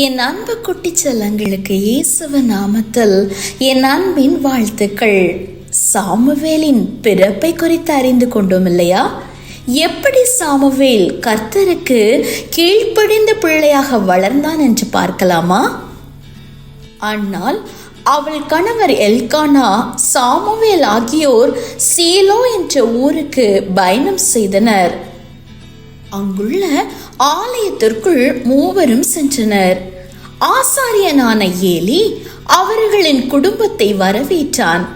என் அன்பு குட்டி செல்லங்களுக்கு இயேசுவ நாமத்தில் என் அன்பின் வாழ்த்துக்கள். சாமுவேலின் பிறப்பை குறித்து அறிந்து கொண்டோம் இல்லையா? எப்படி சாமுவேல் கர்த்தருக்கு கீழ்ப்படிந்த பிள்ளையாக வளர்ந்தான் என்று பார்க்கலாமா? ஆனால் அவள் கணவர் எல்கானா, சாமுவேல் ஆகியோர் சீலோ என்ற ஊருக்கு பயணம் செய்தனர். அங்குள்ள ஆலயத்திற்குள் மூவரும் சென்றனர். ஆசாரியனான ஏலி அவர்களின் குடும்பத்தை வரவேற்றான்.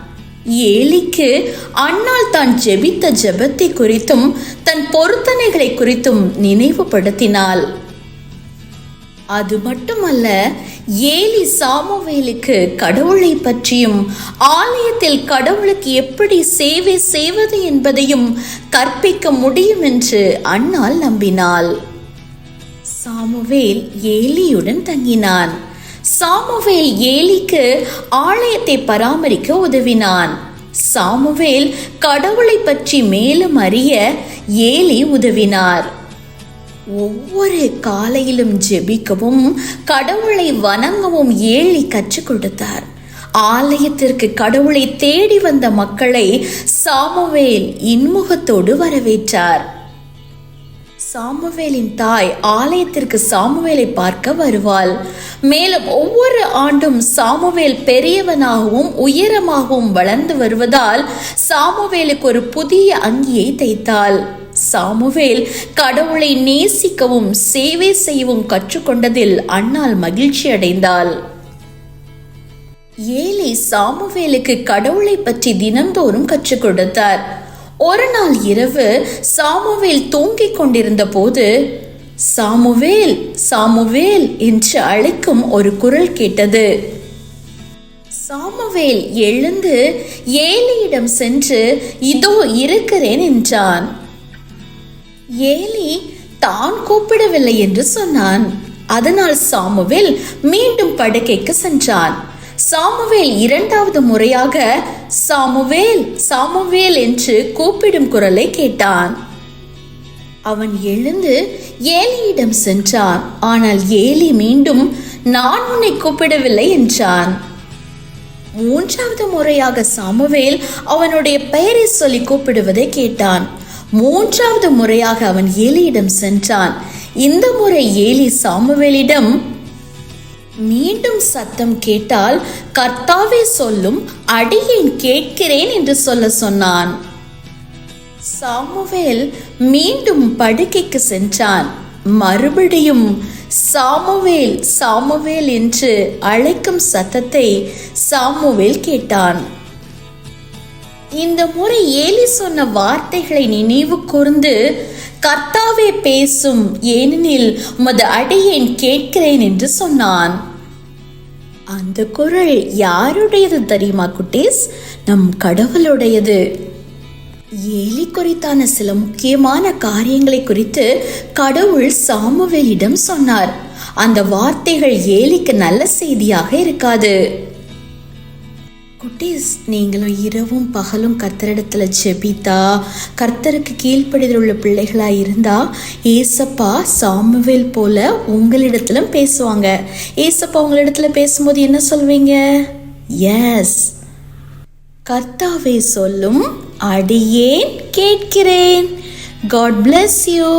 ஏலிக்கு அன்னாள் தான் ஜெபித்த ஜெபத்தை குறித்தும் தன் பொருத்தனைகளை குறித்தும் நினைவுபடுத்தினாள். அது மட்டுமல்ல, ஏலி சாமுவேலுக்கு கடவுளை பற்றியும் ஆலயத்தில் கடவுளுக்கு எப்படி சேவை செய்வது என்பதையும் கற்பிக்க முடியும் என்று அன்னாள் நம்பினாள். சாமுவேல் ஏலியுடன் தங்கினான். சாமுவேல் ஏலிக்கு ஆலயத்தை பராமரிக்க உதவினான். சாமுவேல் கடவுளை பற்றி மேலும் அறிய ஏலி உதவினார். ஒவ்வொரு காலையிலும் ஜெபிக்கவும் கடவுளை வணங்கவும் ஏலி கற்றுக் கொடுத்தார். ஆலயத்திற்கு கடவுளை தேடி வந்த மக்களை சாமுவேல் இன்முகத்தோடு வரவேற்றார். சாமுவேலின் தாய் ஆலயத்திற்கு சாமுவேலை பார்க்க வருவாள். மேலும் ஒவ்வொரு ஆண்டும் சாமுவேல் பெரியவனாகவும் உயரமாகவும் வளர்ந்து வருவதால் சாமுவேலுக்கு ஒரு புதிய அங்கியை தைத்தாள். சாமுவேல் கடவுளை நேசிக்கவும் சேவை செய்யவும் கற்றுக்கொண்டதில் அன்னாள் மகிழ்ச்சி அடைந்தாள். ஏலி சாமுவேலுக்கு கடவுளை பற்றி தினந்தோறும் கற்றுக் கொடுத்தார். ஒரு நாள் இரவு சாமுவேல் தூங்கிக் கொண்டிருந்த போது, சாமுவேல் சாமுவேல் என்று அழைக்கும் ஒரு குரல் கேட்டது. சாமுவேல் எழுந்து ஏலியிடம் சென்று, இதோ இருக்கிறேன் என்றான். ஏலி தான் கூப்பிடவில்லை என்று சொன்னான். அதனால் சாமுவேல் மீண்டும் படுக்கைக்கு சென்றான். சாமுவேல் இரண்டாவது முறையாக சாமுவேல் சாமுவேல் என்று கூப்பிடும் குரலை கேட்டான். அவன் எழுந்து ஏலியிடம் சென்றான். ஆனால் ஏலி மீண்டும், நான் உன்னை கூப்பிடவில்லை என்றான். மூன்றாவது முறையாக சாமுவேல் அவனுடைய பெயரை சொல்லி கூப்பிடுவதை கேட்டான். மூன்றாவது முறையாக அவன் ஏலியிடம் சென்றான். இந்த முறை ஏலி சாமுவேலிடம், மீண்டும் சத்தம் கேட்டால் கர்த்தாவே சொல்லும், அடியேன் கேட்கிறேன் என்று சொல்ல சொன்னான். சாமுவேல் மீண்டும் படுக்கைக்கு சென்றான். மறுபடியும் சாமுவேல் சாமுவேல் என்று அழைக்கும் சத்தத்தை சாமுவேல் கேட்டான். இந்த முறை ஏலி சொன்ன வார்த்தைகளை நினைவு கூர்ந்து, கர்த்தாவே பேசும், ஏனெனில் உமது அடியேன் கேட்கிறேன் என்று சொன்னான். அந்த குரல் யாருடையது தெரியுமா குட்டீஸ்? நம் கடவுளுடையது. ஏலி குறித்தான சில முக்கியமான காரியங்களை குறித்து கடவுள் சாமுவேலிடம் சொன்னார். அந்த வார்த்தைகள் ஏலிக்கு நல்ல செய்தியாக இருக்காது. குட்டீஸ், நீங்களும் இரவும் பகலும் கர்த்தரிடத்துல ஜெபித்தா, கர்த்தருக்கு கீழ்ப்படிதல் உள்ள பிள்ளைகளா இருந்தா, ஏசப்பா சாமுவேல் போல உங்களிடத்திலும் பேசுவாங்க. ஏசப்பா உங்களிடத்துல பேசும்போது என்ன சொல்வீங்க? எஸ், கர்த்தாவே சொல்லும், அடியேன் கேட்கிறேன். God bless you.